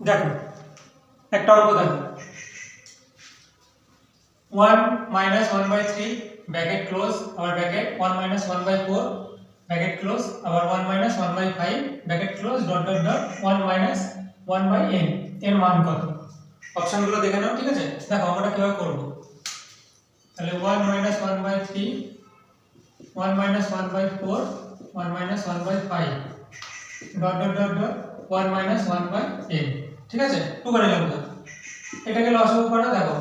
দেখো একটা অঙ্ক দেখো 1 minus 1 by 3 bracket close আবার bracket 1 minus 1 by 4 bracket close আবার 1 minus 1 by 5 bracket close dot dot dot 1 minus 1 by n এর মান কত? অপশনগুলো দেখে নাও, ঠিক আছে? দেখো আমরা কিভাবে করব। তাহলে 1 minus 1 by 3 1 minus 1 by 4 1 minus 1 by 5 dot dot dot dot 1 minus 1 by n, ঠিক আছে? টু করে নিলাম। এটাকে লসাগু করো, দেখো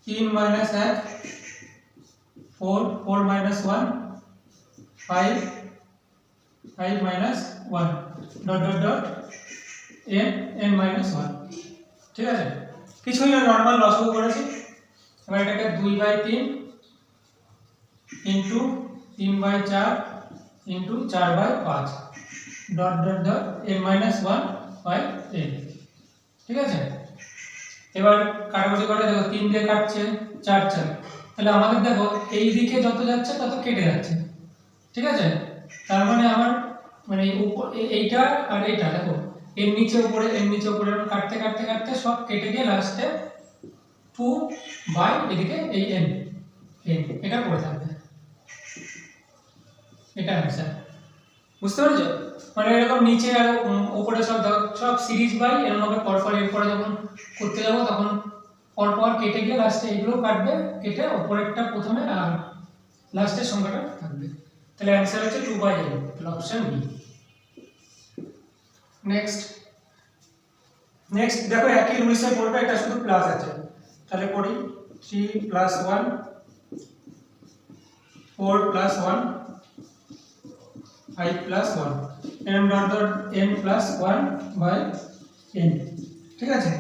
3 minus 1 4 4 minus 1 5 5 minus 1 dot dot dot n minus 1, ঠিক আছে? কিছুই না, নরমাল লসাগু করেছি। এবার এটাকে 2/3 into 3/4 into 4/5 dot dot dot n minus 1 by n, ঠিক আছে? এবার কাটাকুটি করে দেখো 3 দিয়ে কাটছে 4 4, তাহলে আমাদের দেখো এই দিকে যত যাচ্ছে তত কেটে যাচ্ছে, ঠিক আছে? তার মানে আমার মানে এইটা আর এইটা দেখো এর নিচে উপরে কাটতে কাটতে কাটতে সব কেটে গিয়ে লাস্টে 2 বাই এদিকে এই n এটা পড়ে থাকবে। এটা आंसर, বুঝতে পারছো? মানে এরকম নিচে আর উপরে সব সিরিজ বাই এরকম ভাবে পরপর এরপরে যখন করতে যাব তখন পরপর কেটে গিয়ে লাস্টে এগুলো কাটবে, কেটে উপরেরটা প্রথমে আর লাস্টের সংখ্যাটা থাকবে। তাহলে आंसर হচ্ছে 2/n, তাহলে অপশন বি। নেক্সট দেখো একই রুলসে পড়বে, এটা শুধু প্লাস আছে। তাহলে পড়ি 3 + 1 4 + 1 5 + 1 n dot dot n plus 1 by n, ঠিক আছে?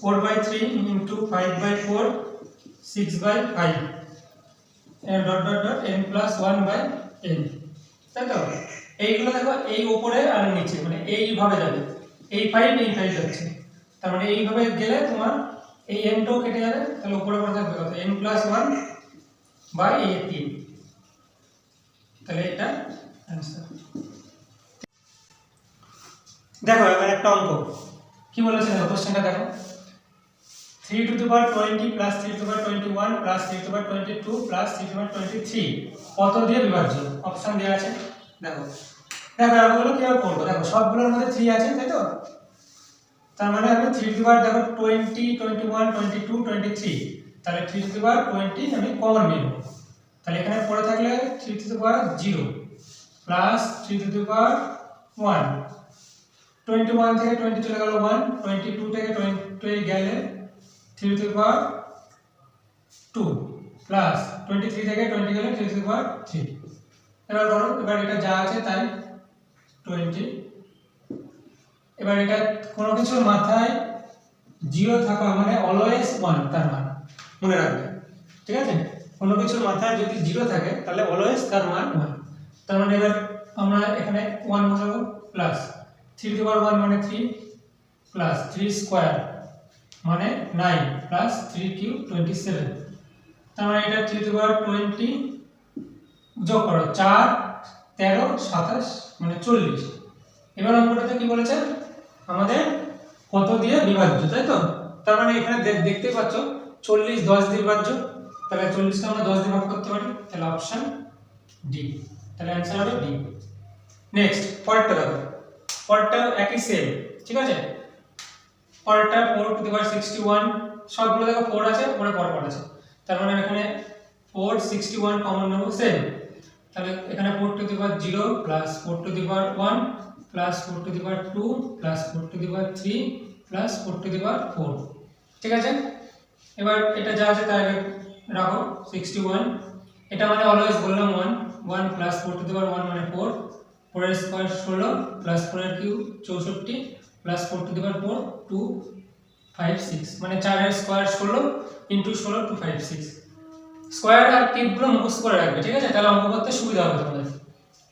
4/3 into 5/4 6/5 n dot dot dot n plus 1 by n, তাই তো? এইগুলো দেখো এই উপরে আর নিচে মানে এইভাবে যাবে, এই 5 যাচ্ছে, তার মানে এইভাবে গেলে তোমার এই n টাও কেটে যাবে, তাহলে উপরে পড়ে থাকবে কত? n plus 1 by 3, তাহলে এটা आंसर। দেখো এবার একটা অঙ্ক কি বলেছে দেখো, কোশ্চেনটা দেখো 3 to the power 20 plus 3 to the power 21 plus 3 to the power 22 plus 3 to the power 23 কত দিয়ে বিভাজ্য? অপশন দেওয়া আছে, দেখো এগুলো কিভাবে করব। দেখো সবগুলোর মধ্যে 3 আছে, তাই তো? তার মানে আমি 3 to the power দেখো 20 21 22 23, তাহলে 3 to the power 20 আমি কমন নিব। তাহলে এখানে পড়ে থাকলে 3 to the power 0 plus 3 to the power 1, 21 থেকে 20 চলে গেল 1, 22 থেকে 20 গেলে 3 to the power 2 plus 23 থেকে 20 গেলে 3 to the power 3। এবার ধরো এবার এটা যা আছে তাই 20, এবার এটা কোনো কিছুর মাথায় 0 থাকা মানে অলওয়েজ 1 তার মান মনে রাখবে, ঠিক আছে? কোনো কিছুর মাথায় যদি 0 থাকে তাহলে অলওয়েজ তার মান 1, তার মানে এবার আমরা এখানে 1 বসাবো প্লাস 3 to the power 1 মানে 3 প্লাস 3 স্কয়ার মানে 9 প্লাস 3 কিউব 27, তার মানে এটা 3 to the power 20 যোগ করো 4 13 27 মানে 40। এবার অঙ্কটাতে কি বলেছে আমাদের কত দিয়ে বিভাজ্য, তাই তো? তার মানে এখানে দেখতে পাচ্ছ 40 10 দিয়ে বিভাজ্য, তাহলে 40 কে আমরা 10 দিয়ে ভাগ করতে পারি, তাহলে অপশন ডি, তাহলে आंसर হবে ডি। নেক্সট পরেরটা দেখো, পরেরটা একই সেম, ঠিক আছে? পরেরটা 4 to the power 61, সবগুলো দেখো 4 আছে উপরে পর আছে, তার মানে এখানে 4 61 কমন নেব সেম, তাহলে এখানে 4 to the power 0 plus 4 to the power 1 plus 4 to the power 2 plus 4 to the power 3 plus 4 to the power 4, ঠিক আছে? এবার এটা যা আছে তাই রাখো 61, এটা মানে অলওয়েজ বললাম 1 plus 4 to the power 1 মানে 4, 4 এর স্কয়ার 16 plus 4 এর cube 64 plus 4 to the power 4 2 5 6 মানে 4 এর স্কয়ার 16 into 16 256, স্কয়ার আর কিউবগুলো মুখস্থ করে রাখবে, ঠিক আছে? তাহলে অঙ্ক করতে সুবিধা হবে তোমাদের।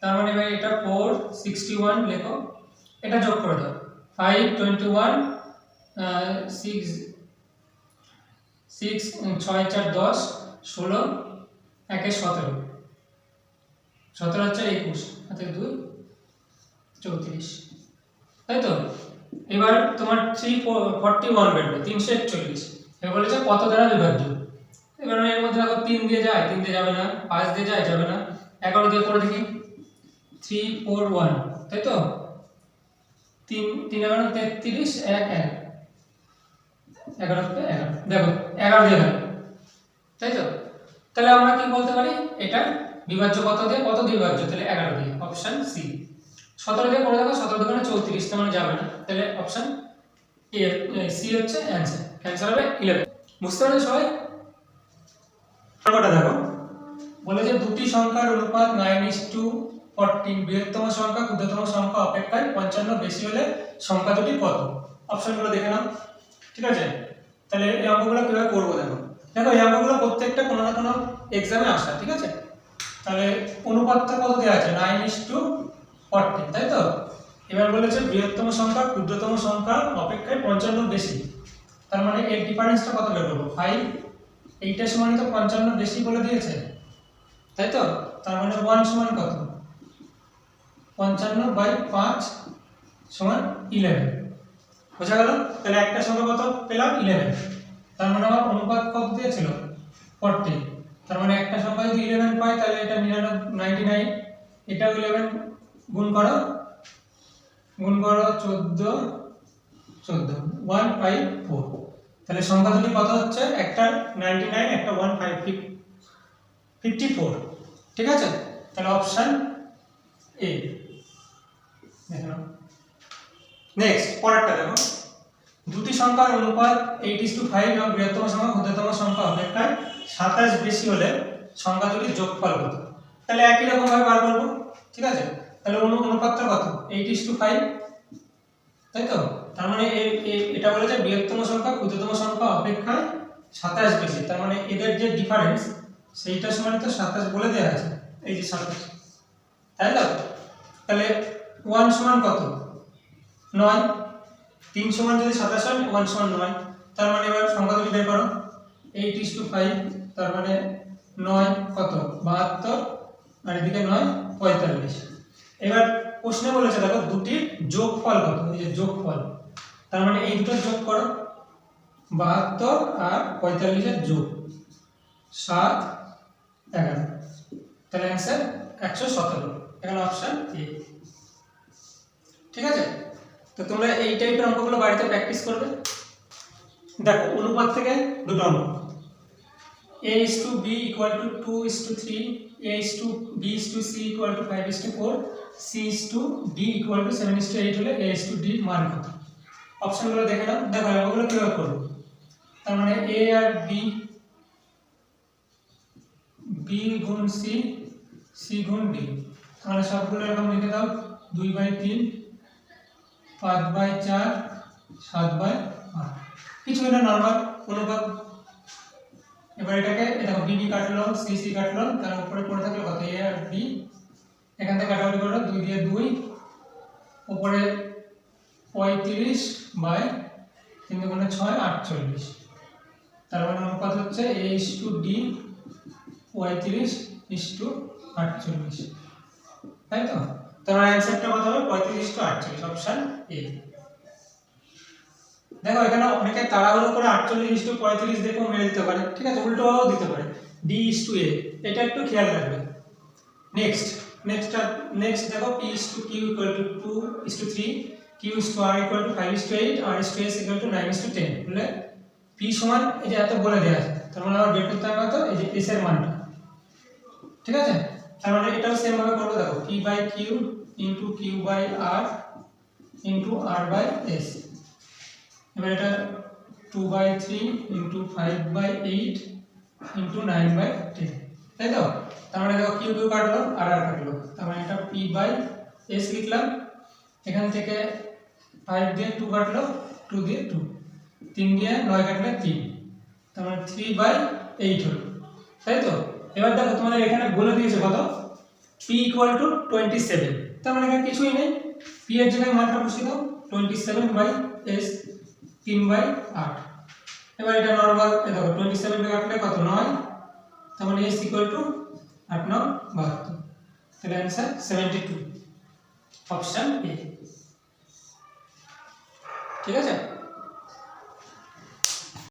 তার মানে ভাই এটা 4 61 লেখো, এটা যোগ করে দাও 5 21 6 6 6 4 10 16 1 17 17 হচ্ছে 21 হাতে 2 34, তাই তো? এবার তোমার 341 বেরোবে, 341। এবার বলেছে কত দ্বারা বিভাজ্য। এবার এর মধ্যে দেখো 3 দিয়ে যায়, 3 দিয়ে যাবে না, 5 দিয়ে যায়, যাবে না, 11 দিয়ে করে দেখি, 341, তাই তো? 3 3 11 33, 1 1 11 তে 11, দেখো 11 দিয়ে গেল, তাই তো? তাহলে আমরা কি বলতে পারি, এটা বিভাজ্য কত দিয়ে, কত দিয়ে বিভাজ্য, তাহলে 11 দিয়ে, অপশন সি। 17 দিয়ে করে দেখো, 17 দোকানে 34, তার মানে যাবে না, তাহলে অপশন এ, সি হচ্ছে অ্যানসার। অ্যানসার হবে 11। বুঝতে পারছো সবাই? অঙ্কটা দেখো, বলে যে দুটি সংখ্যার অনুপাত 9:14, বৃহত্তম সংখ্যা ক্ষুদ্রতম সংখ্যা অপেক্ষায় 55 বেশি হলে সংখ্যা দুটি কত? অপশনগুলো দেখে নাও, ঠিক আছে? তাহলে এই অঙ্কগুলো কিভাবে করব দেখো। দেখো এই অঙ্কগুলো প্রত্যেকটা কোনো না কোনো এক্সামে আসা, ঠিক আছে? তাহলে অনুপাতটা কত দেওয়া আছে, 9:14, তাই তো? এবার বলেছে বৃহত্তম সংখ্যা ক্ষুদ্রতম সংখ্যা অপেক্ষায় 55 বেশি, তার মানে এর ডিফারেন্সটা কত বের করব, 5। এইটা সমান তো 55 বেশি বলে দিয়েছে, তাই তো? তার মানে 1 সমান কত, 55/5 সমান 11। বোঝা গেল? তাহলে একটা সংখ্যা কত পেলাম, 11। তার মানে আমার অনুপাত কত দিয়েছিল, 40। তার মানে একটা সংখ্যা যদি 11 পাই, তাহলে এটা 99, এটাও 11 গুণ করো 14 154। তাহলে সংখ্যা দুটি কত হচ্ছে, একটা 99, একটা 54, ঠিক আছে? তাহলে অপশন এ দেখো। নেক্সট পরেরটা দেখো, দুটি সংখ্যার অনুপাত 8:5 এবং বৃহত্তম সংখ্যা ক্ষুদ্রতম সংখ্যা অপেক্ষায় 27 বেশি হলে সংখ্যা দুটির যোগফল কত? তাহলে একই রকম ভাবে বার করব, ঠিক আছে? তাহলে অনুপাতটা কত, 8:5, তাই তো? তার মানে এটা বলে যে বৃহত্তম সংখ্যা ক্ষুদ্রতম সংখ্যা অপেক্ষায় 27 বেশি, তার মানে এদের যে ডিফারেন্স সেইটা সমান তো 27 বলে দেওয়া আছে, এই যে 27, তাই তো? তাহলে 1 সমান কত, 9। 3 সমান যদি 27 হয়, 1 সমান 9। তার মানে এবার সংখ্যা দুটি বের করো, 8:5, তার মানে 9 কত, 72, আর এদিকে 9 45। এবার প্রশ্নে বলেছে দেখো দুটির যোগফল কত, এই যে যোগফল, তার মানে এই দুটো যোগ করো, 72 আর 45 এর যোগ 7 11, তাহলে অ্যানসার 117। এখানে অপশন এ, ঠিক আছে? তো তোমরা এই টাইপের অঙ্কগুলো বাড়িতে প্র্যাকটিস করবে। দেখো অনুপাত থেকে দুটো অঙ্ক, a:b = 2:3, a:b:c = 5:4, c:d = 7:8 হলে a:d মান কত? অপশনগুলো দেখে নাও। দেখো অঙ্কগুলো কিভাবে করব, তার মানে a আর b গুণ c, c গুণ d, তাহলে সবগুলো এরকম লিখে দাও, 2/3, 5/4, 7/8, কিছু এটা নরমাল অনুপাত। এবার এটাকে দেখো b কাটলো, c কাটলো, তার উপরে পড়ে থাকলো কত, a আর b, এখান থেকে কাটাকুটি করো, 2 দিয়ে 2, উপরে 35/3 গুণে 6 48, তার মানে অনুপাত হচ্ছে a:d 35:48, তাই তো? তোমার অ্যানসারটা কত হবে, 35:48, অপশন এ। দেখো এখানে অনেকে তাড়াহুড়ো করে 48:35 দেখো মেরে দিতে পারে, ঠিক আছে? উল্টোও দিতে পারে, d:a, এটা একটু খেয়াল রাখবে। নেক্সট দেখো p:q = 2:3, q:r = 5:8, r:s = 9:10 বলে p সমান এই যে এত বলে দেয়া আছে, তার মানে আমরা বের করতে হবে কত, এই যে s এর মানটা, ঠিক আছে? তার মানে এটাও সেম ভাবে করব, দেখো p/q * q/r * r/s, এবার এটা 2/3 * 5/8 * 9/10, তাই তো? তার মানে দেখো q কাটলো আর r কাটলো, তার মানে এটা p/s লিখলাম, এখান থেকে 5 দিয়ে 2 কাটলো, 2 দিয়ে 2, 3 দিয়ে 9 কাটলে 3, তার মানে 3/8 হলো, তাই তো? এবার দেখো তোমাদের এখানে বলে দিয়েছে কত, p = 27, তার মানে এখানে কিছুই নেই, p এর জায়গায় মানটা বসিয়ে দাও, 27/s 3/8। এবার এটা নরমাল, দেখো 27 কে কাটলে কত, 9, তার মানে s = 8 9 72, তাহলে অ্যানসার 72। Option A. ঠিক আছে।